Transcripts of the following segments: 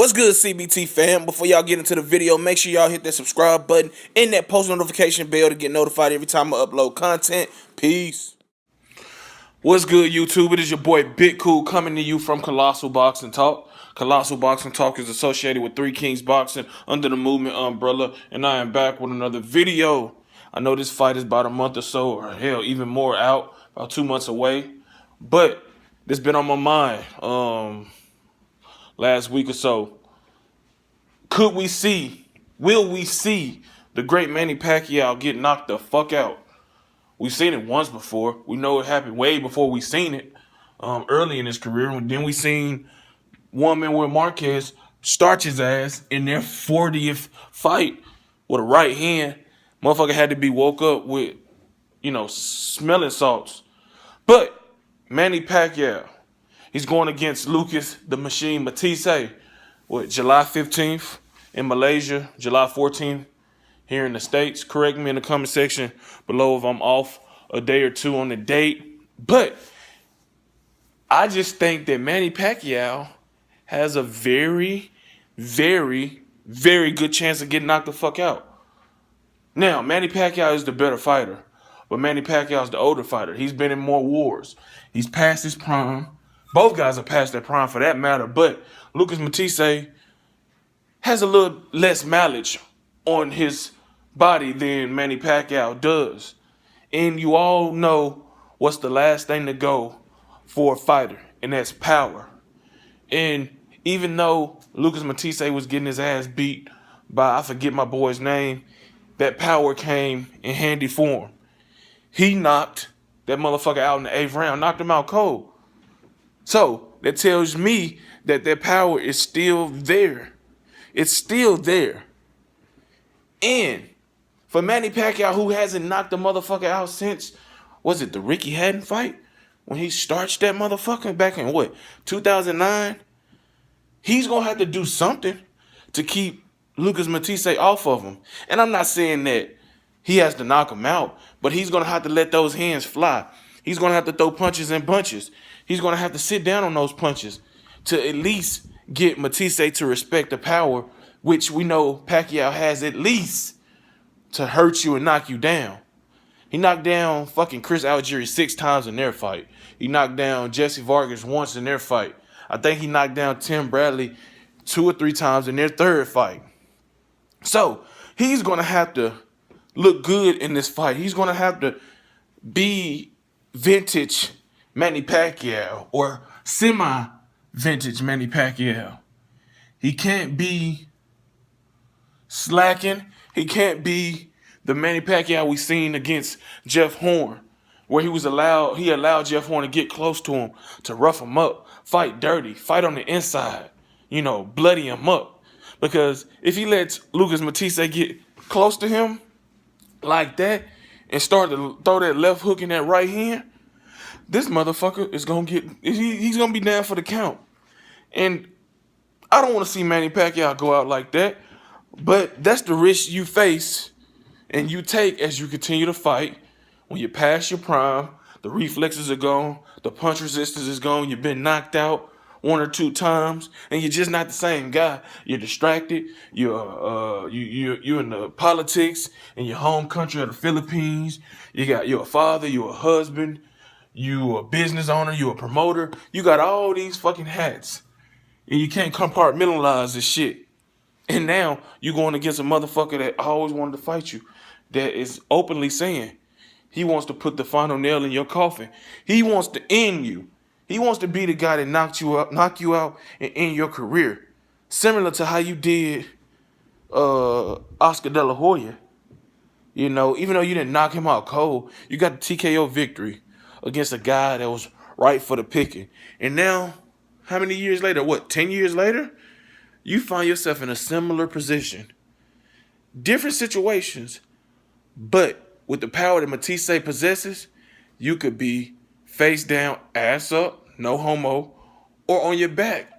What's good, CBT fam? Before y'all get into the video, make sure y'all hit that subscribe button and that post notification bell to get notified every time I upload content. Peace. What's good, YouTube? It is your boy Big Cool coming to you from Colossal Boxing Talk. Colossal Boxing Talk is associated with Three Kings Boxing under the Movement umbrella, and I am back with another video. I know this fight is about a month or so, or hell, even more out, about 2 months away, but this been on my mind last week or so. Will we see the great Manny Pacquiao get knocked the fuck out? We've seen it once before. We know it happened way before we seen it early in his career. And then we seen one man with Marquez starch his ass in their 40th fight with a right hand. Motherfucker had to be woke up with, smelling salts. But Manny Pacquiao, he's going against Lucas the Machine Matthysse, July 15th in Malaysia, July 14th here in the States. Correct me in the comment section below if I'm off a day or two on the date. But I just think that Manny Pacquiao has a very, very, very good chance of getting knocked the fuck out. Now, Manny Pacquiao is the better fighter, but Manny Pacquiao is the older fighter. He's been in more wars. He's past his prime. Both guys are past their prime for that matter, but Lucas Matthysse has a little less mileage on his body than Manny Pacquiao does. And you all know what's the last thing to go for a fighter, and that's power. And even though Lucas Matthysse was getting his ass beat by, I forget my boy's name, that power came in handy for him. He knocked that motherfucker out in the 8th round, knocked him out cold. So that tells me that their power is still there. It's still there. And for Manny Pacquiao, who hasn't knocked the motherfucker out since, was it the Ricky Hatton fight? When he starched that motherfucker back in 2009? He's going to have to do something to keep Lucas Matthysse off of him. And I'm not saying that he has to knock him out, but he's going to have to let those hands fly. He's going to have to throw punches and bunches. He's going to have to sit down on those punches to at least get Matthysse to respect the power, which we know Pacquiao has at least to hurt you and knock you down. He knocked down fucking Chris Algieri 6 times in their fight. He knocked down Jesse Vargas once in their fight. I think he knocked down Tim Bradley 2 or 3 times in their 3rd fight. So he's going to have to look good in this fight. He's going to have to be vintage Manny Pacquiao or semi-vintage Manny Pacquiao. He can't be slacking. He can't be the Manny Pacquiao we seen against Jeff Horn, where he allowed Jeff Horn to get close to him, to rough him up, fight dirty, fight on the inside, bloody him up. Because if he lets Lucas Matthysse get close to him like that and start to throw that left hook in that right hand, this motherfucker is going to he's going to be down for the count. And I don't want to see Manny Pacquiao go out like that, but that's the risk you face and you take as you continue to fight. When you pass your prime, the reflexes are gone, the punch resistance is gone, you've been knocked out 1 or 2 times, and you're just not the same guy. You're distracted. You're in the politics in your home country of the Philippines. You're a father. You're a husband. You a business owner. You a promoter. You got all these fucking hats, and you can't compartmentalize this shit. And now you're going against a motherfucker that always wanted to fight you, that is openly saying he wants to put the final nail in your coffin. He wants to end you. He wants to be the guy that knock you out, and end your career. Similar to how you did Oscar De La Hoya. Even though you didn't knock him out cold, you got the TKO victory against a guy that was right for the picking. And now, how many years later? 10 years later? You find yourself in a similar position. Different situations, but with the power that Matthysse possesses, you could be face down, ass up, no homo, or on your back,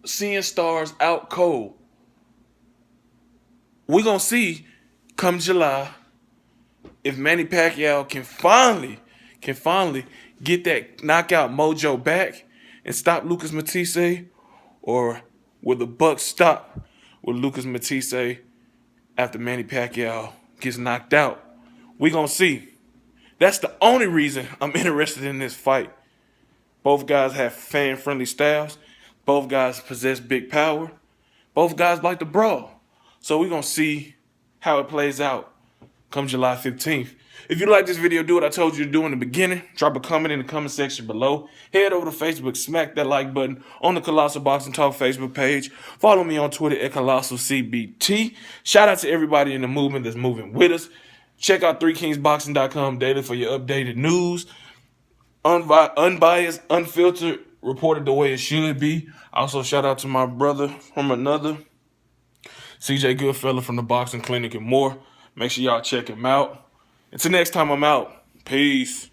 seeing stars out cold. We're going to see come July if Manny Pacquiao can finally get that knockout mojo back and stop Lucas Matthysse, or Will the buck stop with Lucas Matthysse after Manny Pacquiao gets knocked out? We gonna see. That's the only reason I'm interested in this fight. Both guys have fan-friendly styles. Both guys possess big power. Both guys like to brawl. So we're gonna see how it plays out come July 15th. If you like this video, do what I told you to do in the beginning. Drop a comment in the comment section below. Head over to Facebook, smack that like button on the Colossal Boxing Talk Facebook page. Follow me on Twitter at ColossalCBT. Shout out to everybody in the movement that's moving with us. Check out 3kingsboxing.com daily for your updated news. Unbiased, unfiltered, reported the way it should be. Also, shout out to my brother from another, CJ Goodfella from the Boxing Clinic and more. Make sure y'all check him out. Until next time, I'm out. Peace.